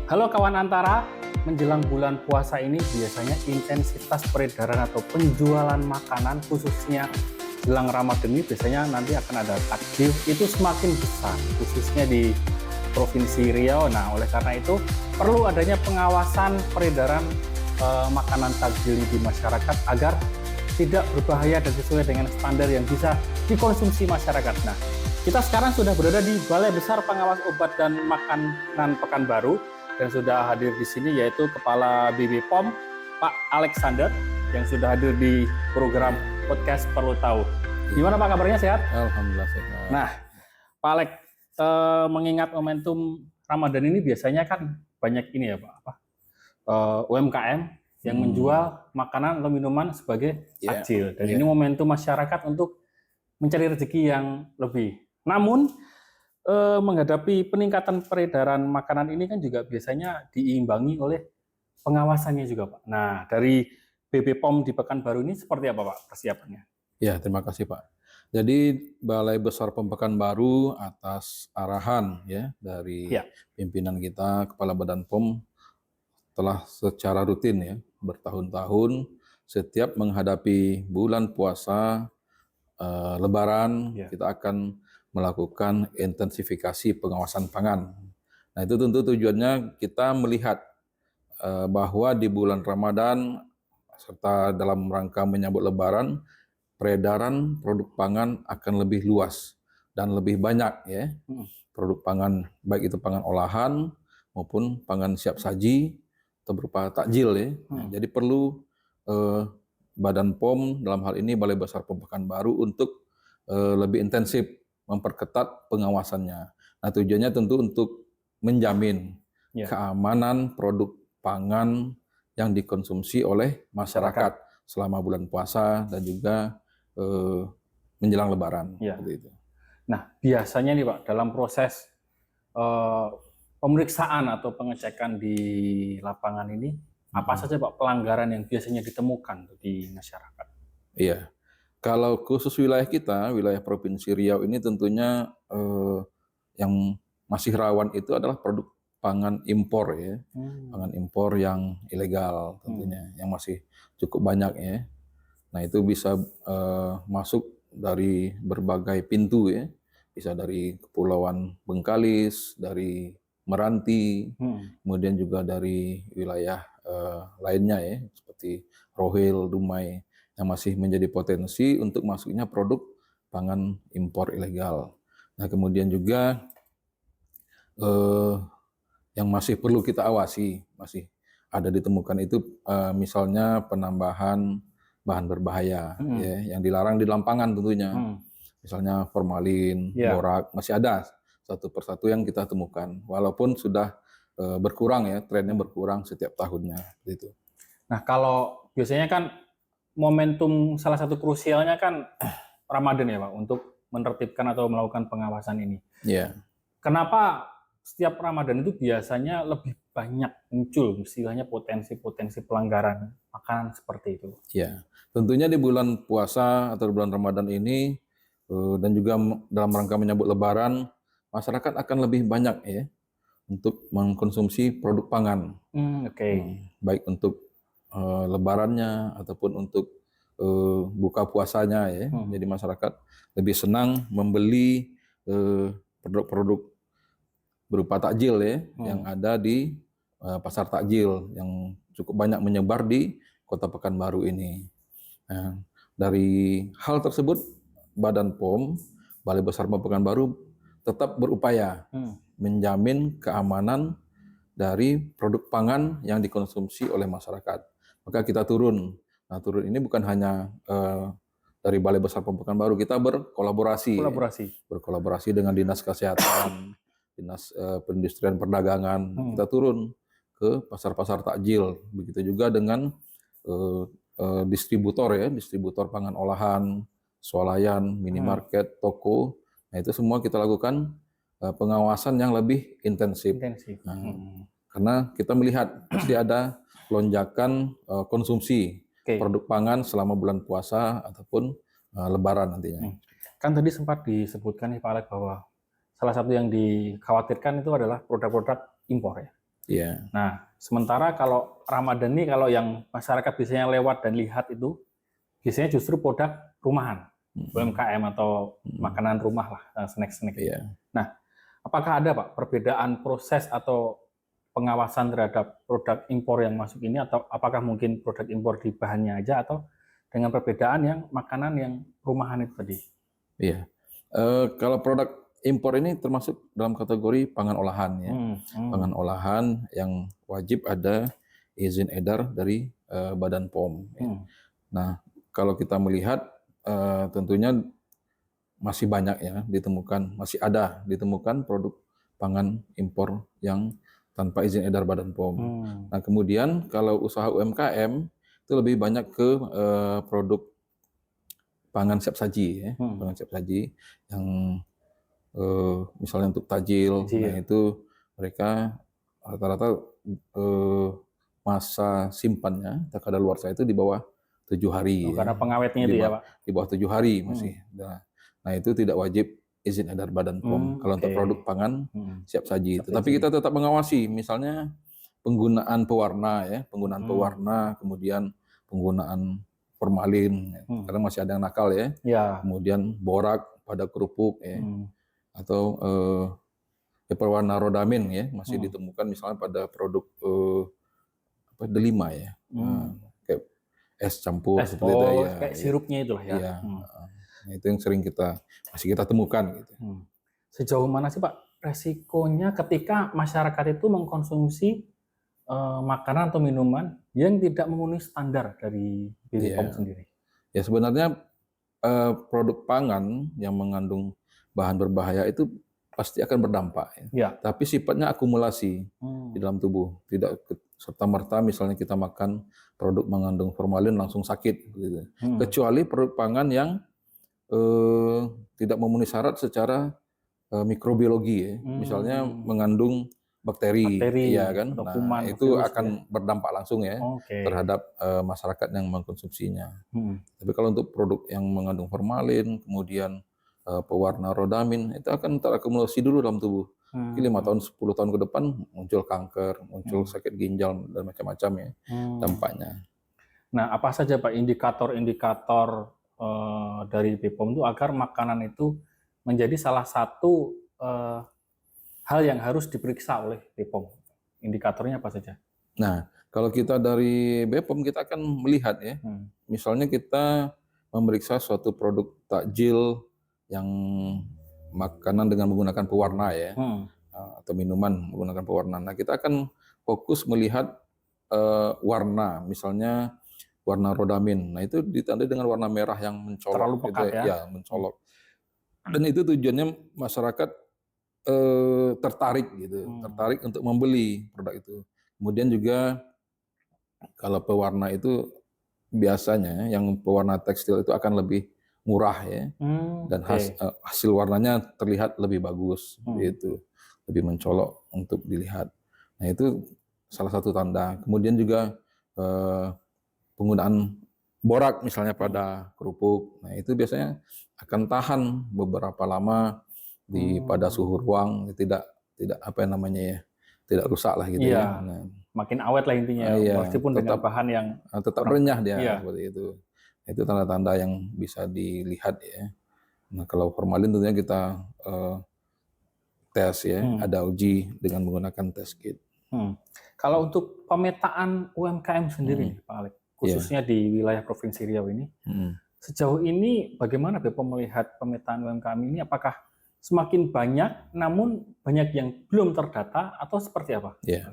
Halo kawan Antara, menjelang bulan puasa ini biasanya intensitas peredaran atau penjualan makanan khususnya jelang Ramadan ini biasanya nanti akan ada takjil itu semakin besar khususnya di Provinsi Riau. Nah, oleh karena itu perlu adanya pengawasan peredaran makanan takjil di masyarakat agar tidak berbahaya dan sesuai dengan standar yang bisa dikonsumsi masyarakat. Nah, kita sekarang sudah berada di Balai Besar Pengawas Obat dan Makanan Pekanbaru dan sudah hadir di sini yaitu Kepala BB POM Pak Alexander yang sudah hadir di program podcast Perlu Tahu. Gimana Pak kabarnya, sehat? Alhamdulillah sehat. Nah, Pak Alex, mengingat momentum Ramadan ini biasanya kan banyak ini ya Pak, UMKM yang menjual makanan atau minuman sebagai takjil dan ini momentum masyarakat untuk mencari rezeki yang lebih. Namun menghadapi peningkatan peredaran makanan ini kan juga biasanya diimbangi oleh pengawasannya juga Pak. Nah, dari BB POM di Pekanbaru ini seperti apa Pak persiapannya? Ya, terima kasih Pak. Jadi Balai Besar Pekanbaru atas arahan ya dari pimpinan kita, Kepala Badan POM telah secara rutin ya bertahun-tahun setiap menghadapi bulan puasa Lebaran kita akan melakukan intensifikasi pengawasan pangan. Nah, itu tentu tujuannya kita melihat bahwa di bulan Ramadan serta dalam rangka menyambut Lebaran, peredaran produk pangan akan lebih luas dan lebih banyak ya. Produk pangan baik itu pangan olahan maupun pangan siap saji atau berupa takjil ya. Nah, jadi perlu Badan POM dalam hal ini Balai Besar POM Pekanbaru untuk lebih intensif memperketat pengawasannya. Nah, tujuannya tentu untuk menjamin keamanan produk pangan yang dikonsumsi oleh masyarakat selama bulan puasa dan juga menjelang Lebaran. Seperti itu. Nah, biasanya nih Pak, dalam proses pemeriksaan atau pengecekan di lapangan ini, apa saja Pak pelanggaran yang biasanya ditemukan di masyarakat? Iya, kalau khusus wilayah kita, wilayah Provinsi Riau ini tentunya yang masih rawan itu adalah produk pangan impor ya, pangan impor yang ilegal tentunya, yang masih cukup banyak ya. Nah, itu bisa masuk dari berbagai pintu ya, bisa dari Kepulauan Bengkalis, dari Meranti, kemudian juga dari wilayah lainnya ya, seperti Rohil, Dumai, yang masih menjadi potensi untuk masuknya produk pangan impor ilegal. Nah, kemudian juga yang masih perlu kita awasi, masih ada ditemukan itu misalnya penambahan bahan berbahaya ya, yang dilarang di lapangan tentunya. Misalnya formalin, borak, masih ada satu persatu yang kita temukan. Walaupun sudah berkurang ya, trennya berkurang setiap tahunnya gitu. Nah, kalau biasanya kan momentum salah satu krusialnya kan Ramadan ya Pak untuk menertibkan atau melakukan pengawasan ini. Kenapa setiap Ramadan itu biasanya lebih banyak muncul istilahnya potensi-potensi pelanggaran makanan seperti itu? Ya, tentunya di bulan puasa atau bulan Ramadan ini dan juga dalam rangka menyambut Lebaran, masyarakat akan lebih banyak ya untuk mengkonsumsi produk pangan. Baik untuk Lebarannya ataupun untuk buka puasanya ya. Jadi masyarakat lebih senang membeli produk-produk berupa takjil ya, yang ada di pasar takjil yang cukup banyak menyebar di Kota Pekanbaru ini. Nah, dari hal tersebut, Badan POM, Balai Besar POM Pekanbaru tetap berupaya menjamin keamanan dari produk pangan yang dikonsumsi oleh masyarakat. Maka kita turun. Nah, turun ini bukan hanya dari Balai Besar POM Pekanbaru, kita berkolaborasi dengan Dinas Kesehatan, Dinas Perindustrian Perdagangan. Kita turun ke pasar-pasar takjil. Begitu juga dengan distributor ya, distributor pangan olahan, swalayan, minimarket, toko. Nah, itu semua kita lakukan pengawasan yang lebih intensif. Karena kita melihat pasti ada lonjakan konsumsi produk pangan selama bulan puasa ataupun Lebaran nantinya. Kan tadi sempat disebutkan nih Pak Alex bahwa salah satu yang dikhawatirkan itu adalah produk-produk impor ya. Iya. Nah, sementara kalau Ramadan ini kalau yang masyarakat biasanya lewat dan lihat itu biasanya justru produk rumahan, UMKM atau makanan rumah lah, snack-snack. Iya. Nah, apakah ada Pak perbedaan proses atau pengawasan terhadap produk impor yang masuk ini, atau apakah mungkin produk impor di bahannya aja, atau dengan perbedaan yang makanan yang rumahan itu tadi? Iya. Kalau produk impor ini termasuk dalam kategori pangan olahan ya. Pangan olahan yang wajib ada izin edar dari Badan POM. Ya. Nah, kalau kita melihat tentunya masih banyak ya masih ada ditemukan produk pangan impor yang tanpa izin edar Badan POM. Nah, kemudian kalau usaha UMKM itu lebih banyak ke produk pangan siap saji ya, pangan siap saji yang misalnya untuk tajil. Nah itu mereka rata-rata masa simpannya kadaluarsa itu di bawah 7 hari. Karena pengawetnya itu ya Pak? Di bawah 7 hari masih. Nah itu tidak wajib izin edar Badan POM kalau untuk produk pangan siap saji. Tetapi kita tetap mengawasi, misalnya penggunaan pewarna ya, kemudian penggunaan formalin, karena masih ada yang nakal ya. Kemudian borak pada kerupuk ya, atau pewarna rodamin ya masih ditemukan misalnya pada produk delima ya, kayak es campur seperti itu ya, kayak sirupnya itulah ya. Iya. Nah, itu yang sering masih kita temukan gitu. Sejauh mana sih Pak resikonya ketika masyarakat itu mengkonsumsi makanan atau minuman yang tidak memenuhi standar dari BPOM sendiri? Ya sebenarnya produk pangan yang mengandung bahan berbahaya itu pasti akan berdampak ya. Tapi sifatnya akumulasi di dalam tubuh, tidak serta-merta misalnya kita makan produk mengandung formalin langsung sakit gitu. Kecuali produk pangan yang tidak memenuhi syarat secara mikrobiologi ya. Misalnya mengandung bakteri ya kan. Nah, itu akan berdampak langsung ya terhadap masyarakat yang mengkonsumsinya. Tapi kalau untuk produk yang mengandung formalin, kemudian pewarna rodamin, itu akan terakumulasi dulu dalam tubuh. 5 tahun, 10 tahun ke depan muncul kanker, muncul sakit ginjal dan macam-macam ya dampaknya. Nah, apa saja Pak indikator-indikator dari BPOM itu agar makanan itu menjadi salah satu hal yang harus diperiksa oleh BPOM? Indikatornya apa saja? Nah, kalau kita dari BPOM kita akan melihat ya, misalnya kita memeriksa suatu produk takjil yang makanan dengan menggunakan pewarna ya, atau minuman menggunakan pewarna. Nah, kita akan fokus melihat warna, misalnya warna rodamin. Nah, itu ditandai dengan warna merah yang mencolok. Terlalu pekat gitu, ya, mencolok. Dan itu tujuannya masyarakat tertarik gitu, tertarik untuk membeli produk itu. Kemudian juga kalau pewarna itu biasanya yang pewarna tekstil itu akan lebih murah ya, dan hasil warnanya terlihat lebih bagus, itu lebih mencolok untuk dilihat. Nah itu salah satu tanda. Kemudian juga penggunaan borak misalnya pada kerupuk, nah itu biasanya akan tahan beberapa lama pada suhu ruang, tidak apa namanya ya, tidak rusak lah gitu ya. Nah, makin awet lah intinya, meskipun dengan bahan yang tetap renyah dia seperti itu. Itu tanda-tanda yang bisa dilihat ya. Nah kalau formalin tentunya kita tes ya, ada uji dengan menggunakan test kit. Kalau untuk pemetaan UMKM sendiri Pak Alex, khususnya di wilayah Provinsi Riau ini, sejauh ini bagaimana BPOM melihat pemetaan UMKM ini? Apakah semakin banyak, namun banyak yang belum terdata, atau seperti apa? Ya,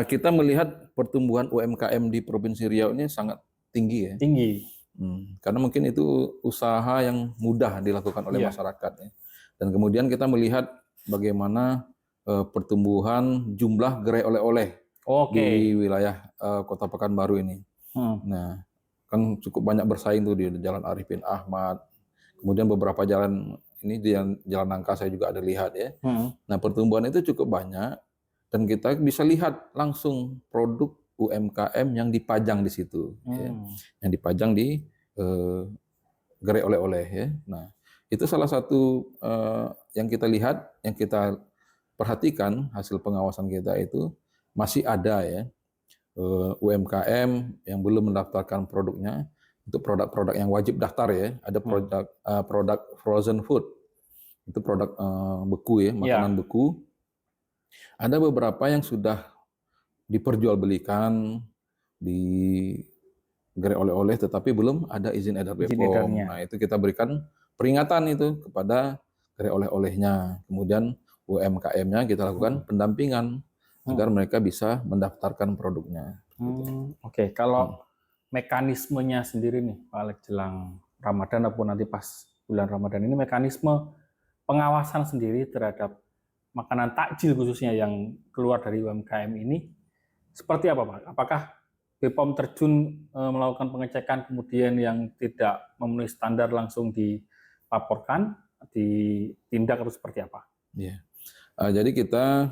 kita melihat pertumbuhan UMKM di Provinsi Riau ini sangat tinggi ya. Tinggi. Karena mungkin itu usaha yang mudah dilakukan oleh masyarakat ya. Dan kemudian kita melihat bagaimana pertumbuhan jumlah gerai oleh-oleh di wilayah Kota Pekanbaru ini. Nah, kan cukup banyak bersaing tuh di Jalan Arifin Ahmad. Kemudian beberapa jalan ini di Jalan Nangka saya juga ada lihat ya. Nah, pertumbuhan itu cukup banyak dan kita bisa lihat langsung produk UMKM yang dipajang di situ, ya. Yang dipajang di gerai oleh-oleh ya. Nah, itu salah satu yang kita lihat, yang kita perhatikan hasil pengawasan kita itu masih ada ya UMKM yang belum mendaftarkan produknya untuk produk-produk yang wajib daftar ya. Ada produk frozen food, itu produk beku ya, makanan beku. Ada beberapa yang sudah diperjualbelikan di gerai oleh-oleh, tetapi belum ada izin edar BPOM. Nah, itu kita berikan peringatan itu kepada gerai oleh-olehnya. Kemudian UMKM-nya kita lakukan pendampingan agar mereka bisa mendaftarkan produknya. Oke, kalau mekanismenya sendiri nih, Pak Alex, jelang Ramadan ataupun nanti pas bulan Ramadan ini, mekanisme pengawasan sendiri terhadap makanan takjil khususnya yang keluar dari UMKM ini seperti apa, Pak? Apakah BPOM terjun melakukan pengecekan, kemudian yang tidak memenuhi standar langsung dilaporkan, ditindak, atau seperti apa? Ya. Jadi kita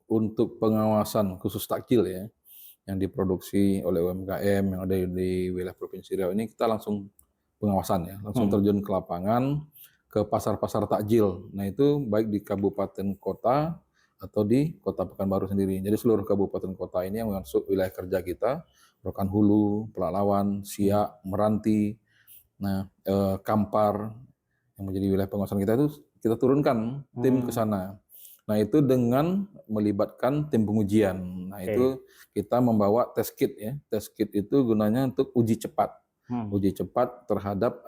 untuk pengawasan khusus takjil ya, yang diproduksi oleh UMKM yang ada di wilayah Provinsi Riau ini, kita langsung pengawasan ya, langsung terjun ke lapangan, ke pasar-pasar takjil. Nah, itu baik di kabupaten kota atau di Kota Pekanbaru sendiri. Jadi seluruh kabupaten kota ini yang masuk wilayah kerja kita, Rokan Hulu, Pelalawan, Siak, Meranti, nah Kampar yang menjadi wilayah pengawasan kita, itu kita turunkan tim ke sana. Nah, itu dengan melibatkan tim pengujian. Nah, itu kita membawa test kit ya. Test kit itu gunanya untuk uji cepat. Uji cepat terhadap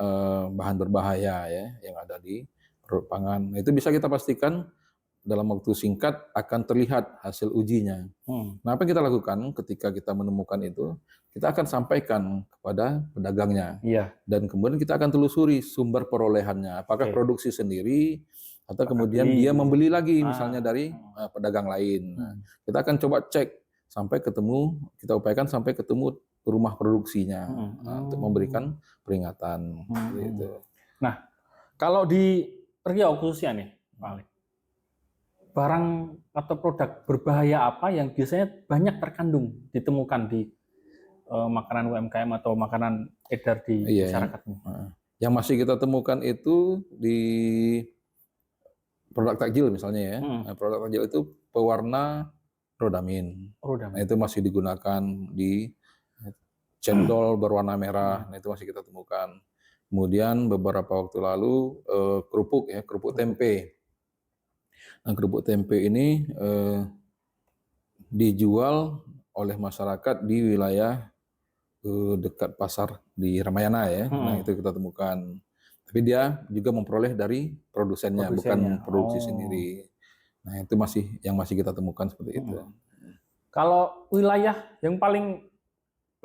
bahan berbahaya ya yang ada di produk pangan. Nah, itu bisa kita pastikan dalam waktu singkat akan terlihat hasil ujinya. Nah, apa yang kita lakukan ketika kita menemukan itu, kita akan sampaikan kepada pedagangnya. Dan kemudian kita akan telusuri sumber perolehannya. Apakah produksi sendiri, atau kemudian dia membeli lagi misalnya dari pedagang lain. Nah, kita akan coba cek sampai ketemu, kita upayakan sampai ketemu rumah produksinya untuk memberikan peringatan. Gitu. Nah, kalau di Riau khususnya nih, Pak Alex, barang atau produk berbahaya apa yang biasanya banyak terkandung ditemukan di makanan UMKM atau makanan edar di masyarakat ini? Yang masih kita temukan itu di produk takjil misalnya ya. Produk takjil itu pewarna rodamin. Nah, itu masih digunakan di cendol berwarna merah. Nah, itu masih kita temukan. Kemudian beberapa waktu lalu kerupuk ya, kerupuk tempe. Nah, kerupuk tempe ini dijual oleh masyarakat di wilayah dekat pasar di Ramayana ya. Nah, itu kita temukan. Tapi dia juga memperoleh dari produsennya, bukan produksi sendiri. Nah, itu yang masih kita temukan seperti itu. Kalau wilayah yang paling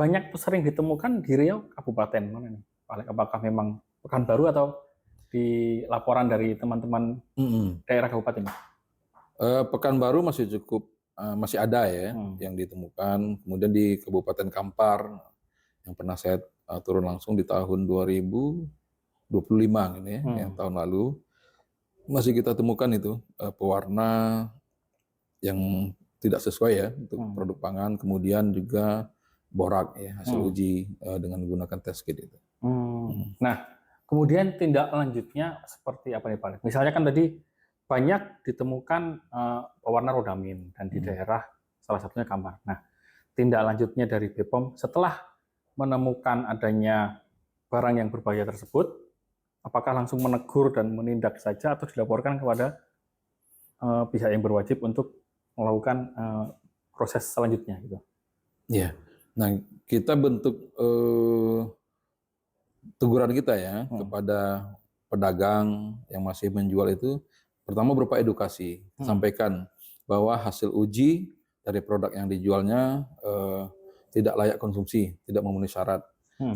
banyak sering ditemukan di Riau, kabupaten mana nih? Apakah memang Pekanbaru atau di laporan dari teman-teman daerah kabupaten? Pekanbaru masih cukup, masih ada ya yang ditemukan. Kemudian di Kabupaten Kampar yang pernah saya turun langsung di tahun 2025 ini ya, yang tahun lalu masih kita temukan itu pewarna yang tidak sesuai ya untuk produk pangan. Kemudian juga borak ya, hasil uji dengan menggunakan test kit itu. Nah, kemudian tindak lanjutnya seperti apa nih Pak? Misalnya kan tadi banyak ditemukan pewarna rodamin dan di daerah salah satunya Kampar. Nah, tindak lanjutnya dari BPOM setelah menemukan adanya barang yang berbahaya tersebut, apakah langsung menegur dan menindak saja atau dilaporkan kepada pihak yang berwajib untuk melakukan proses selanjutnya gitu? Ya, nah kita bentuk teguran kita ya kepada pedagang yang masih menjual itu, pertama berupa edukasi, sampaikan bahwa hasil uji dari produk yang dijualnya tidak layak konsumsi, tidak memenuhi syarat,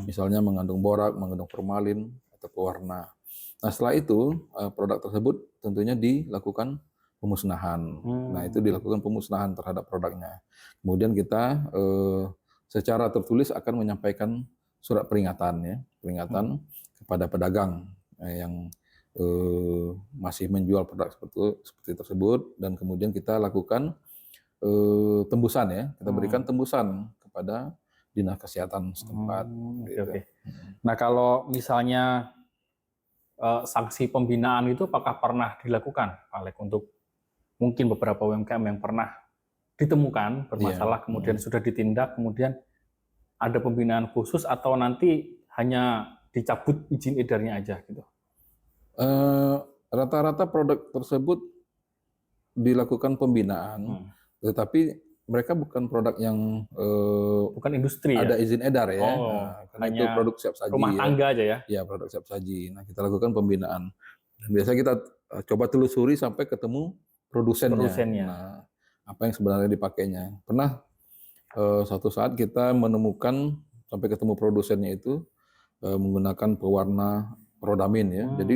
misalnya mengandung borak, mengandung formalin atau pewarna. Nah, setelah itu produk tersebut tentunya dilakukan pemusnahan. Nah, itu dilakukan pemusnahan terhadap produknya. Kemudian kita secara tertulis akan menyampaikan surat peringatan ya, peringatan kepada pedagang yang masih menjual produk seperti tersebut, dan kemudian kita lakukan tembusan ya, kita berikan tembusan kepada dinas kesehatan setempat. Oke. Nah, kalau misalnya sanksi pembinaan itu apakah pernah dilakukan, Pak Alex, untuk mungkin beberapa UMKM yang pernah ditemukan Iya. bermasalah, kemudian sudah ditindak, kemudian ada pembinaan khusus atau nanti hanya dicabut izin edarnya aja gitu? Rata-rata produk tersebut dilakukan pembinaan, tetapi mereka bukan produk yang Bukan industri ya? ada izin edar ya. Oh, Nah, karena itu hanya produk siap rumah saji ya. tangga aja ya? Ya, produk siap saji. Nah, kita lakukan pembinaan. Dan biasanya kita coba telusuri sampai ketemu produsennya. Produsennya. Nah, apa yang sebenarnya dipakainya. Pernah suatu saat kita menemukan sampai ketemu produsennya itu menggunakan pewarna rodamin ya. Jadi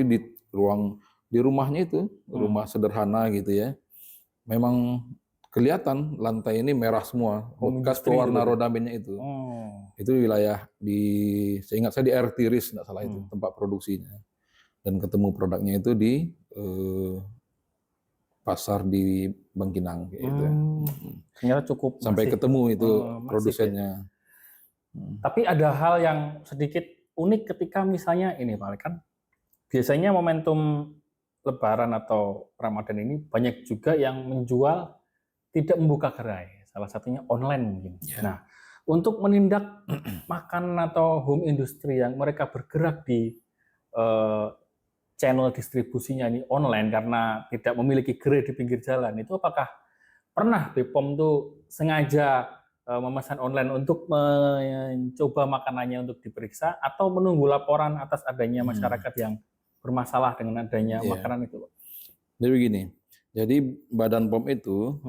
di rumahnya itu, rumah sederhana gitu ya. Memang kelihatan lantai ini merah semua, Home bekas industry pewarna gitu. rodaminnya itu. Oh. Itu wilayah seingat saya di air tiris, nggak salah itu tempat produksinya. Dan ketemu produknya itu di pasar di Bangkinang kayak gitu. Ternyata cukup Sampai masif. ketemu itu Masif ya. produsennya. Tapi ada hal yang sedikit unik ketika misalnya ini Pak Alek, kan biasanya momentum Lebaran atau Ramadan ini banyak juga yang menjual tidak membuka gerai, salah satunya online mungkin. Ya. Nah, untuk menindak makanan atau home industry yang mereka bergerak di channel distribusinya ini online karena tidak memiliki gerai di pinggir jalan, itu apakah pernah BPOM tuh sengaja memesan online untuk mencoba makanannya untuk diperiksa atau menunggu laporan atas adanya masyarakat yang bermasalah dengan adanya makanan itu? Jadi begini, jadi Badan POM itu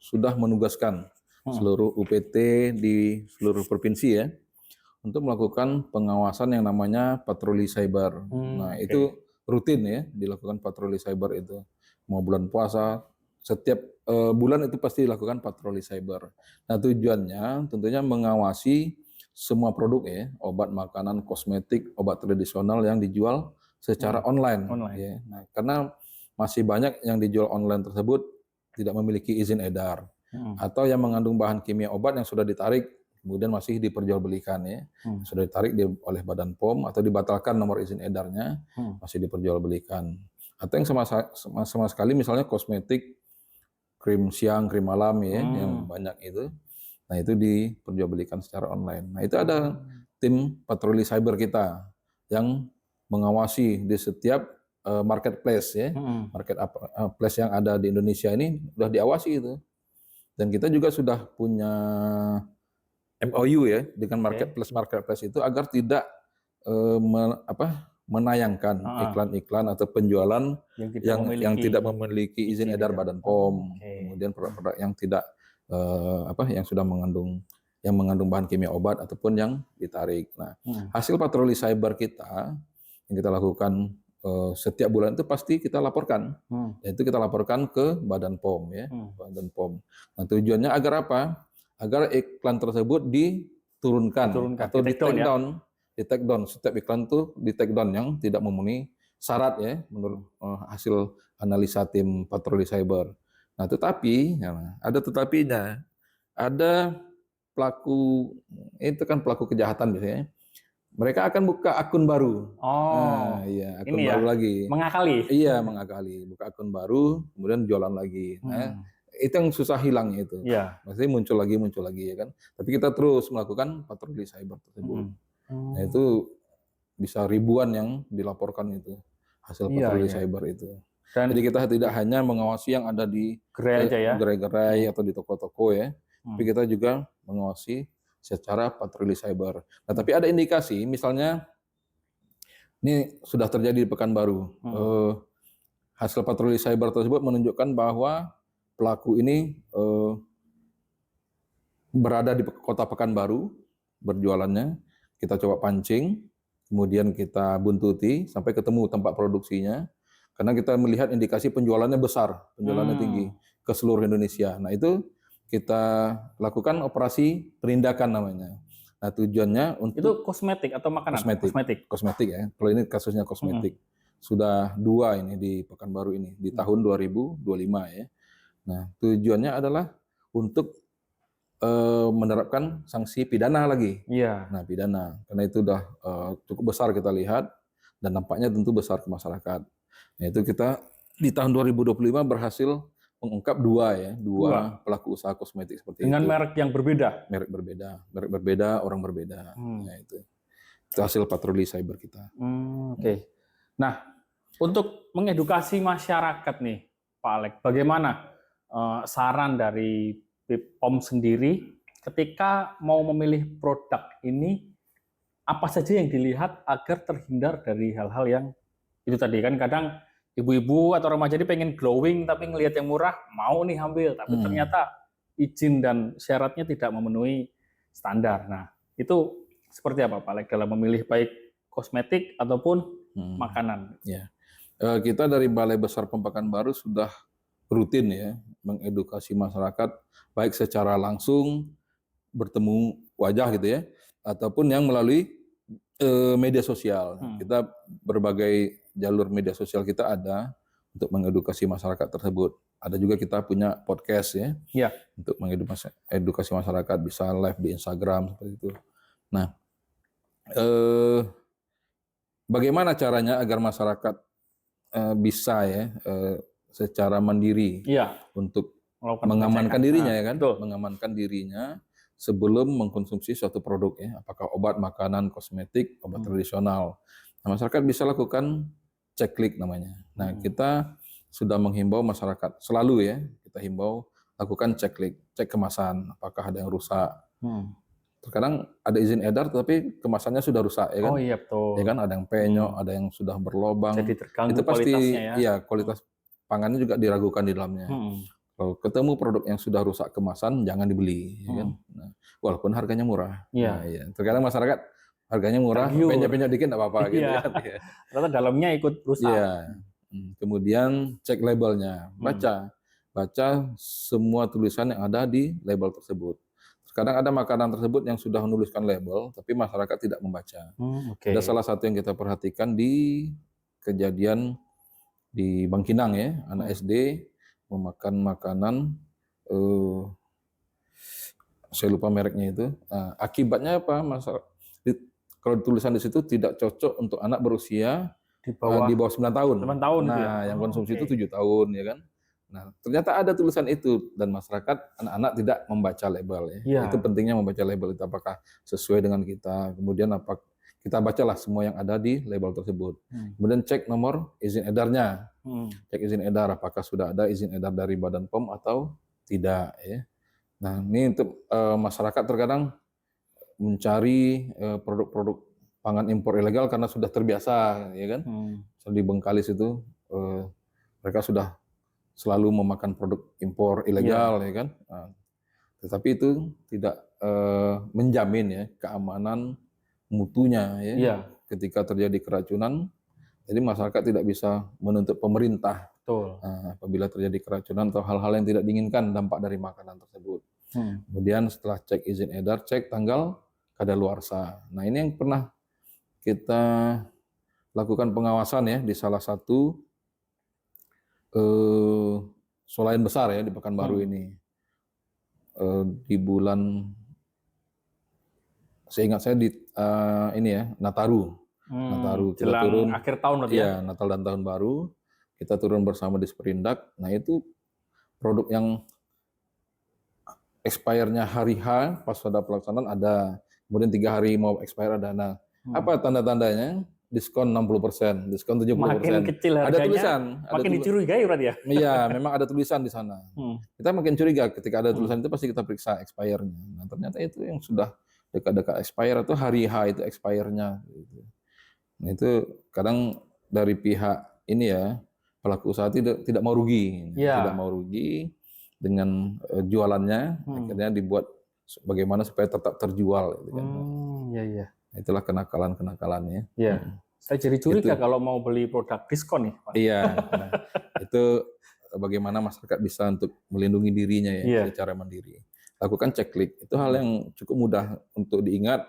sudah menugaskan seluruh UPT di seluruh provinsi ya untuk melakukan pengawasan yang namanya patroli cyber. Nah, itu rutin ya dilakukan patroli cyber itu. Mau bulan puasa, setiap bulan itu pasti dilakukan patroli cyber. Nah, tujuannya tentunya mengawasi semua produk ya, obat, makanan, kosmetik, obat tradisional yang dijual secara online. Ya. Nah, karena masih banyak yang dijual online tersebut tidak memiliki izin edar atau yang mengandung bahan kimia obat yang sudah ditarik kemudian masih diperjualbelikan ya, sudah ditarik oleh Badan POM atau dibatalkan nomor izin edarnya masih diperjualbelikan. Atau yang sama sekali misalnya kosmetik, krim siang, krim malam ya, yang banyak itu. Nah, itu diperjualbelikan secara online. Nah, itu ada tim patroli cyber kita yang mengawasi di setiap marketplace ya, marketplace yang ada di Indonesia ini sudah diawasi itu. Dan kita juga sudah punya MOU ya dengan marketplace itu agar tidak menayangkan iklan-iklan atau penjualan yang tidak memiliki izin edar Badan POM, kemudian produk-produk yang tidak yang sudah mengandung bahan kimia obat ataupun yang ditarik. Nah, hasil patroli cyber kita yang kita lakukan setiap bulan itu pasti kita laporkan. Yaitu kita laporkan ke Badan POM ya, Badan POM. Nah, tujuannya agar apa? Agar iklan tersebut diturunkan atau di take down. Setiap iklan itu di take down yang tidak memenuhi syarat ya menurut hasil analisa tim patroli cyber. Nah, tetapi ada tetapinya. Ada pelaku, itu kan pelaku kejahatan biasanya. Mereka akan buka akun baru. Iya, akun baru lagi. Mengakali. Iya, mengakali. Buka akun baru, kemudian jualan lagi. Nah, itu yang susah hilangnya itu. Maksudnya muncul lagi ya kan. Tapi kita terus melakukan patroli cyber tersebut. Nah, itu bisa ribuan yang dilaporkan itu hasil patroli cyber itu. Jadi kita tidak hanya mengawasi yang ada di gerai-gerai atau di toko-toko ya, tapi kita juga mengawasi secara patroli cyber. Nah, tapi ada indikasi, misalnya ini sudah terjadi di Pekanbaru. Hasil patroli cyber tersebut menunjukkan bahwa pelaku ini berada di kota Pekanbaru berjualannya. Kita coba pancing, kemudian kita buntuti sampai ketemu tempat produksinya. Karena kita melihat indikasi penjualannya besar, penjualannya tinggi ke seluruh Indonesia. Nah, itu kita lakukan operasi penindakan namanya. Nah, tujuannya untuk itu kosmetik atau makanan? Kosmetik ya. Kalau ini kasusnya kosmetik. Sudah 2 ini di Pekanbaru ini di tahun 2025 ya. Nah, tujuannya adalah untuk menerapkan sanksi pidana lagi. Nah, pidana karena itu sudah cukup besar kita lihat dan nampaknya tentu besar ke masyarakat. Nah, itu kita di tahun 2025 berhasil mengungkap dua pelaku usaha kosmetik seperti dengan itu. merek yang berbeda. Merek berbeda, orang berbeda. Nah, itu hasil patroli cyber kita. Oke. Nah, untuk mengedukasi masyarakat nih, Pak Alex, bagaimana saran dari BPOM sendiri ketika mau memilih produk ini, apa saja yang dilihat agar terhindar dari hal-hal yang itu tadi kan kadang ibu-ibu atau remaja ini pengen glowing tapi ngelihat yang murah mau nih ambil tapi ternyata izin dan syaratnya tidak memenuhi standar. Nah, itu seperti apa Pak Alex dalam memilih baik kosmetik ataupun makanan? Ya, kita dari Balai Besar Pekanbaru sudah rutin ya mengedukasi masyarakat baik secara langsung bertemu wajah gitu ya ataupun yang melalui media sosial. Kita berbagai jalur media sosial kita ada untuk mengedukasi masyarakat tersebut. Ada juga kita punya podcast ya, untuk mengedukasi masyarakat, bisa live di Instagram seperti itu. Nah, bagaimana caranya agar masyarakat bisa ya secara mandiri untuk mengamankan dirinya ya kan, mengamankan dirinya sebelum mengkonsumsi suatu produk ya, apakah obat, makanan, kosmetik, obat tradisional. Nah, masyarakat bisa lakukan cek-klik namanya. Nah, kita sudah menghimbau masyarakat selalu ya, kita himbau lakukan cek-klik, cek kemasan, apakah ada yang rusak. Terkadang ada izin edar tapi kemasannya sudah rusak ya kan. Oh iya betul. Ya kan ada yang penyok, ada yang sudah berlobang. Jadi terganggu itu pasti kualitasnya ya. Iya, kualitas pangannya juga diragukan di dalamnya. Kalau ketemu produk yang sudah rusak kemasan, jangan dibeli, ya kan? Nah, walaupun harganya murah. Nah, ya. Terkadang masyarakat harganya murah, penyok-penyok dikit nggak apa-apa, gitu kan? Ternyata dalamnya ikut rusak. Iya. Kemudian cek labelnya, baca semua tulisan yang ada di label tersebut. Terkadang ada makanan tersebut yang sudah menuliskan label, tapi masyarakat tidak membaca. Ada salah satu yang kita perhatikan di kejadian di Bangkinang ya, anak SD memakan makanan, saya lupa mereknya itu. Akibatnya apa? Kalau tulisan di situ tidak cocok untuk anak berusia di bawah 9 tahun. 9 tahun nah, itu ya? Yang konsumsi itu 7 tahun, ya kan? Nah, ternyata ada tulisan itu dan masyarakat anak-anak tidak membaca label ya. Itu pentingnya membaca label itu apakah sesuai dengan kita. Kemudian kita bacalah semua yang ada di label tersebut. Kemudian cek nomor izin edarnya. Cek izin edar apakah sudah ada izin edar dari Badan POM atau tidak ya. Nah, ini untuk masyarakat terkadang mencari produk-produk pangan impor ilegal karena sudah terbiasa ya kan. Di Bengkalis itu mereka sudah selalu memakan produk impor ilegal ya kan. Nah, tetapi itu tidak menjamin ya keamanan mutunya ya. Ketika terjadi keracunan, jadi masyarakat tidak bisa menuntut pemerintah. Apabila terjadi keracunan atau hal-hal yang tidak diinginkan dampak dari makanan tersebut. Kemudian setelah cek izin edar, cek tanggal kadaluarsa. Nah, ini yang pernah kita lakukan pengawasan ya di salah satu swalayan besar ya di Pekanbaru ini. Di bulan, seingat saya di ini ya Nataru. Nataru kita turun akhir tahun berarti ya. Natal dan tahun baru kita turun bersama di Sperindak. Nah, itu produk yang expire-nya hari H pas pada pelaksanaan ada, kemudian 3 hari mau expire ada. Nah, apa tanda-tandanya? Diskon 60%, diskon 70%. Makin kecil harganya, ada tulisan. Makin dicurigai berarti ya? Iya, memang ada tulisan di sana. Kita makin curiga ketika ada tulisan itu pasti kita periksa expire-nya. Nah, ternyata itu yang sudah dekat-dekat expire atau hari H itu expire-nya. Gitu. Nah, itu kadang dari pihak ini ya, pelaku usaha tidak mau rugi. Tidak mau rugi dengan jualannya, akhirnya dibuat bagaimana supaya tetap terjual. Gitu kan. Iya. Itulah kenakalan-kenakalannya. Iya. Saya jadi curiga kalau mau beli produk diskon nih, Pak. Iya. Nah, itu bagaimana masyarakat bisa untuk melindungi dirinya ya secara mandiri. Lakukan cek-klik. Itu hal yang cukup mudah untuk diingat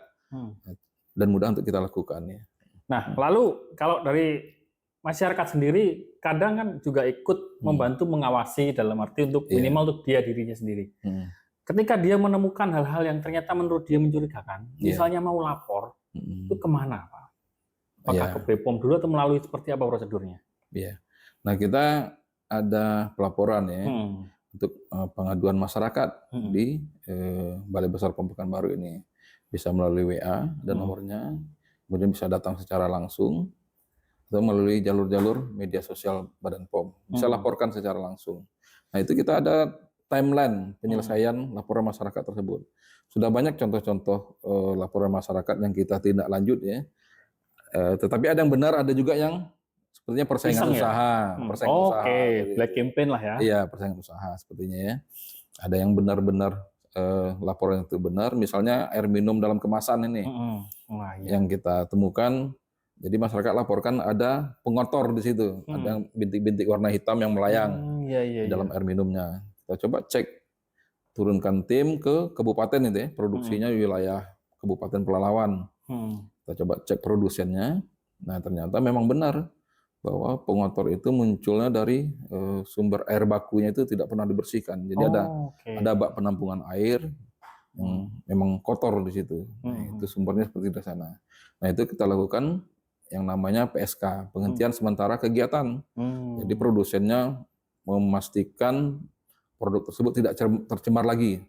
dan mudah untuk kita lakukan ya. Nah, lalu kalau dari masyarakat sendiri kadang kan juga ikut membantu mengawasi dalam arti untuk minimal untuk dirinya sendiri. Ketika dia menemukan hal-hal yang ternyata menurut dia mencurigakan, misalnya mau lapor, itu kemana Pak? Apakah ke BPOM dulu atau melalui seperti apa prosedurnya? Iya. Nah, kita ada pelaporan ya untuk pengaduan masyarakat di Balai Besar Pom Pekanbaru ini. Bisa melalui WA dan nomornya, kemudian bisa datang secara langsung atau melalui jalur-jalur media sosial Badan POM. Bisa laporkan secara langsung. Nah, itu kita ada timeline penyelesaian laporan masyarakat tersebut. Sudah banyak contoh-contoh laporan masyarakat yang kita tindak lanjut ya. Tetapi ada yang benar, ada juga yang sepertinya persaingan usaha. Persaingan usaha. Oke, black campaign lah ya. Iya, persaingan usaha sepertinya ya. Ada yang benar-benar laporan itu benar, misalnya air minum dalam kemasan ini. Yang kita temukan, jadi masyarakat laporkan ada pengotor di situ, ada bintik-bintik warna hitam yang melayang di dalam air minumnya. Kita coba cek, turunkan tim ke kabupaten itu ya, produksinya wilayah Kabupaten Pelalawan. Kita coba cek produsennya. Nah, ternyata memang benar bahwa pengotor itu munculnya dari sumber air bakunya itu tidak pernah dibersihkan. Jadi ada bak penampungan air yang memang kotor di situ. Nah, itu sumbernya seperti di sana. Nah, itu kita lakukan yang namanya PSK, penghentian sementara kegiatan. Jadi produsennya memastikan produk tersebut tidak tercemar lagi.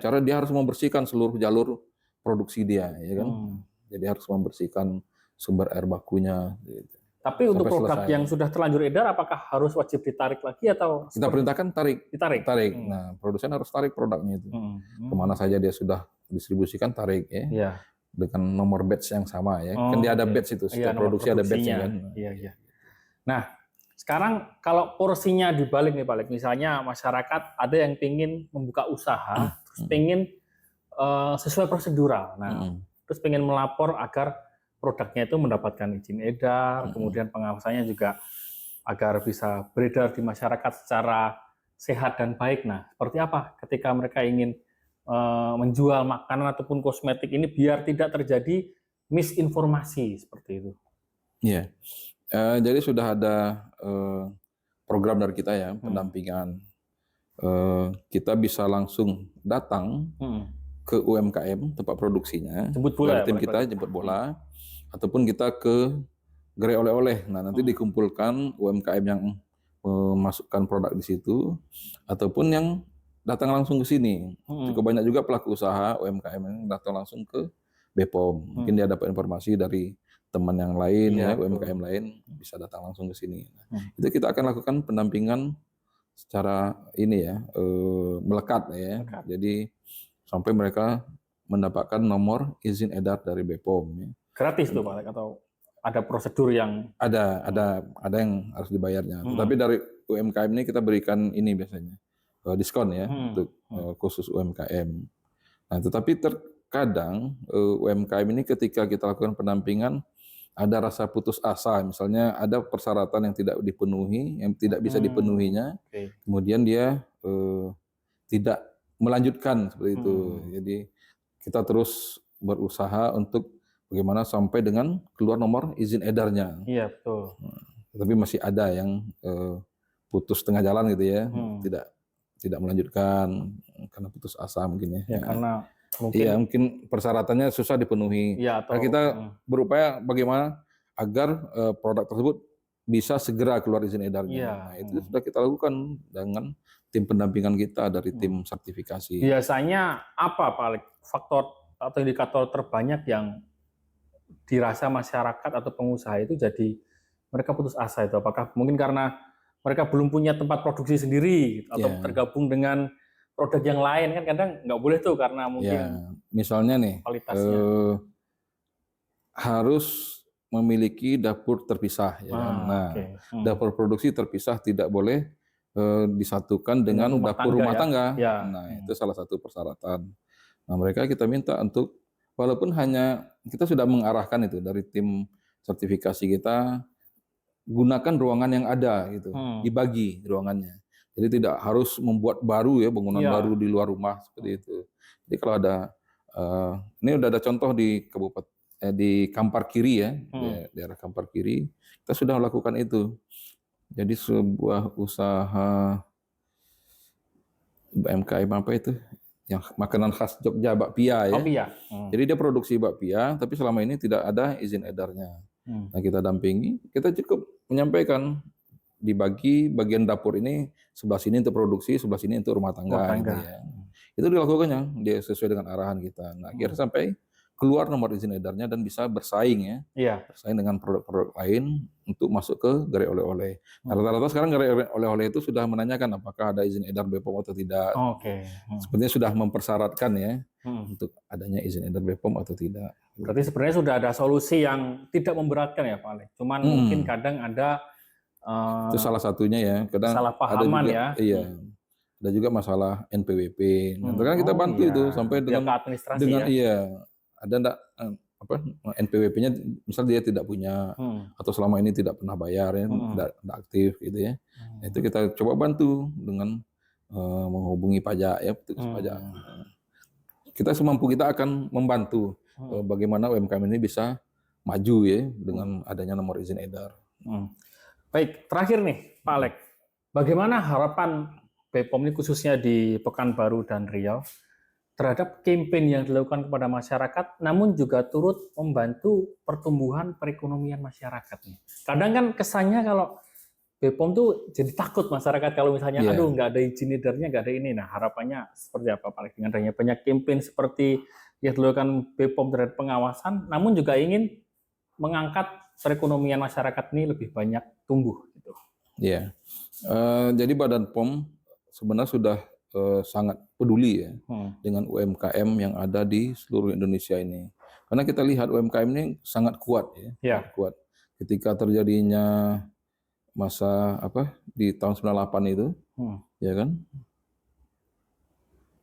Cara dia harus membersihkan seluruh jalur produksi dia, ya kan? Jadi harus membersihkan sumber air bakunya. Gitu. Tapi untuk produk yang sudah terlanjur edar, apakah harus wajib ditarik lagi atau? Kita perintahkan ditarik. Nah, produsen harus tarik produknya itu. Kemana saja dia sudah distribusikan, tarik ya. Dengan nomor batch yang sama ya. Kan dia ada batch itu, setiap produksi ada batch-nya kan. Nah, sekarang kalau porsinya dibalik nih Pak, misalnya masyarakat ada yang ingin membuka usaha, terus ingin sesuai prosedural. Nah, terus ingin melapor agar produknya itu mendapatkan izin edar, kemudian pengawasannya juga agar bisa beredar di masyarakat secara sehat dan baik. Nah, seperti apa ketika mereka ingin menjual makanan ataupun kosmetik ini biar tidak terjadi misinformasi seperti itu? Iya, jadi sudah ada program dari kita ya, pendampingan. Kita bisa langsung datang ke UMKM tempat produksinya, jemput bola, tim kita jemput bola, ataupun kita ke gerai oleh-oleh. Nah, nanti dikumpulkan UMKM yang memasukkan produk di situ, ataupun yang datang langsung ke sini. Cukup banyak juga pelaku usaha UMKM yang datang langsung ke BPOM. Mungkin dia dapat informasi dari teman yang lain, ya UMKM lain, bisa datang langsung ke sini. Nah, itu kita akan lakukan pendampingan secara ini ya, melekat ya. Jadi sampai mereka mendapatkan nomor izin edar dari BPOM. Ya. Gratis tuh Pak, atau ada prosedur yang ada yang harus dibayarnya. Tapi dari UMKM ini kita berikan ini biasanya diskon ya untuk khusus UMKM. Nah, tetapi terkadang UMKM ini ketika kita lakukan pendampingan ada rasa putus asa, misalnya ada persyaratan yang tidak dipenuhi, yang tidak bisa dipenuhinya, kemudian dia tidak melanjutkan seperti itu. Jadi kita terus berusaha untuk bagaimana sampai dengan keluar nomor izin edarnya. Iya, betul. Tapi masih ada yang putus tengah jalan gitu ya, tidak melanjutkan karena putus asa mungkin ya. Ya, karena mungkin persyaratannya susah dipenuhi. Ya, nah, kita berupaya bagaimana agar produk tersebut bisa segera keluar izin edarnya. Ya. Nah, itu sudah kita lakukan dengan tim pendampingan kita dari tim sertifikasi. Biasanya apa Pak faktor atau indikator terbanyak yang dirasa masyarakat atau pengusaha itu jadi mereka putus asa itu? Apakah mungkin karena mereka belum punya tempat produksi sendiri atau tergabung dengan produk yang lain, kan kadang nggak boleh tuh karena mungkin misalnya nih kualitasnya harus memiliki dapur terpisah ya. Nah, dapur produksi terpisah tidak boleh disatukan dengan dapur rumah tangga. Ya. Nah, itu salah satu persyaratan. Nah, mereka kita minta untuk walaupun hanya kita sudah mengarahkan itu dari tim sertifikasi kita, gunakan ruangan yang ada gitu, dibagi ruangannya. Jadi tidak harus membuat baru ya, bangunan baru di luar rumah seperti itu. Jadi kalau ada ini udah ada contoh di Kabupaten di Kampar Kiri ya, daerah Kampar Kiri, kita sudah melakukan itu. Jadi sebuah usaha UMKM apa itu? Yang makanan khas Jogja, bakpia ya. Bakpia. Jadi dia produksi bakpia, tapi selama ini tidak ada izin edarnya. Nah, kita dampingi, kita cukup menyampaikan dibagi bagian dapur ini, sebelah sini untuk produksi, sebelah sini untuk rumah tangga. Gitu ya. Itu dilakukannya, dia sesuai dengan arahan kita. Nah, akhirnya sampai keluar nomor izin edarnya dan bisa bersaing bersaing dengan produk-produk lain untuk masuk ke gerai oleh-oleh. Nah, rata-rata sekarang gerai oleh-oleh itu sudah menanyakan apakah ada izin edar BPOM atau tidak. Sepertinya sudah mempersyaratkan untuk adanya izin edar BPOM atau tidak. Berarti sebenarnya sudah ada solusi yang tidak memberatkan ya Pak Alex. Cuman mungkin kadang ada itu salah satunya ya. Kadang salah pahaman ada juga, Iya. Ada juga masalah NPWP. Nah, kan kita bantu itu sampai dengan ada enggak NPWP-nya misal dia tidak punya atau selama ini tidak pernah bayar tidak aktif gitu ya. Nah, itu kita coba bantu dengan menghubungi pajak ya, petugas pajak. Kita semampu kita akan membantu bagaimana UMKM ini bisa maju ya dengan adanya nomor izin edar. Baik, terakhir nih Pak Alex, bagaimana harapan BPOM ini khususnya di Pekanbaru dan Riau terhadap campaign yang dilakukan kepada masyarakat, namun juga turut membantu pertumbuhan perekonomian masyarakat nih. Kadang kan kesannya kalau BPOM tuh jadi takut masyarakat kalau misalnya, aduh nggak ada izin edarnya, nggak ada ini. Nah harapannya seperti apa Pak Alex dengan adanya banyak campaign seperti yang dilakukan BPOM terhadap pengawasan, namun juga ingin mengangkat perekonomian masyarakat ini lebih banyak tumbuh gitu. Iya, jadi Badan POM sebenarnya sudah sangat peduli ya dengan UMKM yang ada di seluruh Indonesia ini. Karena kita lihat UMKM ini sangat kuat sangat kuat. Ketika terjadinya masa di tahun 98 itu, ya kan,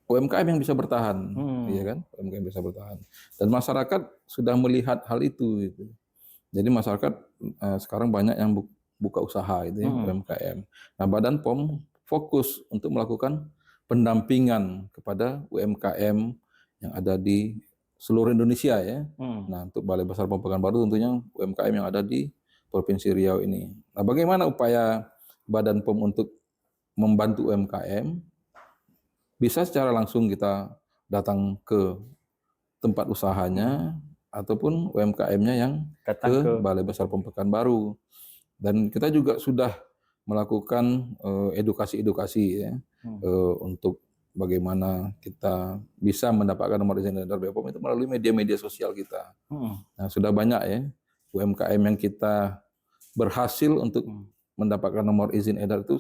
UMKM yang bisa bertahan, ya kan, UMKM bisa bertahan. Dan masyarakat sudah melihat hal itu. Gitu. Jadi masyarakat sekarang banyak yang buka usaha itu UMKM. Nah, Badan POM fokus untuk melakukan pendampingan kepada UMKM yang ada di seluruh Indonesia ya. Nah, untuk Balai Besar POM Pekanbaru tentunya UMKM yang ada di Provinsi Riau ini. Nah, bagaimana upaya Badan POM untuk membantu UMKM? Bisa secara langsung kita datang ke tempat usahanya ataupun UMKM-nya yang ke Balai Besar POM Pekanbaru. Dan kita juga sudah melakukan edukasi-edukasi ya untuk bagaimana kita bisa mendapatkan nomor izin edar BPOM itu melalui media-media sosial kita. Nah, sudah banyak ya UMKM yang kita berhasil untuk mendapatkan nomor izin edar itu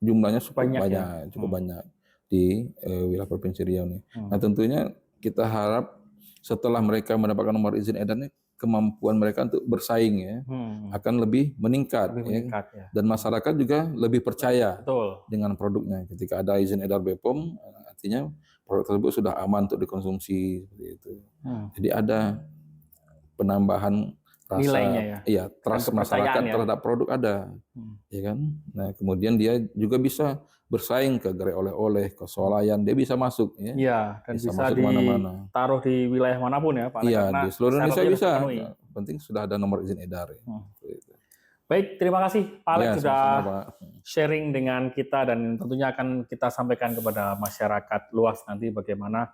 jumlahnya cukup banyak di wilayah Provinsi Riau nih. Nah, tentunya kita harap setelah mereka mendapatkan nomor izin edar ini kemampuan mereka untuk bersaing ya akan lebih meningkat, ya. Dan masyarakat juga lebih percaya dengan produknya. Ketika ada izin edar BPOM, artinya produk tersebut sudah aman untuk dikonsumsi seperti itu. Jadi ada penambahan rasa nilainya trust masyarakat terhadap produk ada, ya kan. Nah, kemudian dia juga bisa bersaing ke gerai oleh-oleh, ke swalayan, dia bisa masuk dan bisa ditaruh di wilayah manapun ya Pak. Iya, di seluruh Indonesia bisa. Nah, penting sudah ada nomor izin edar. Baik, terima kasih Pak Alex sudah sharing dengan kita dan tentunya akan kita sampaikan kepada masyarakat luas nanti bagaimana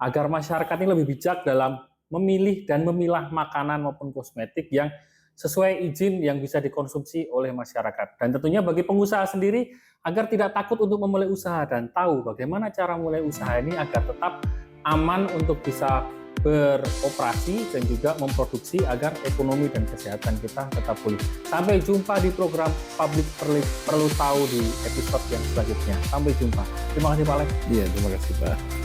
agar masyarakat ini lebih bijak dalam memilih dan memilah makanan maupun kosmetik yang sesuai izin yang bisa dikonsumsi oleh masyarakat. Dan tentunya bagi pengusaha sendiri agar tidak takut untuk memulai usaha dan tahu bagaimana cara mulai usaha ini agar tetap aman untuk bisa beroperasi dan juga memproduksi agar ekonomi dan kesehatan kita tetap pulih. Sampai jumpa di program Publik Perlu Tahu di episode yang selanjutnya. Sampai jumpa. Terima kasih Pak Alex. Iya, terima kasih Pak.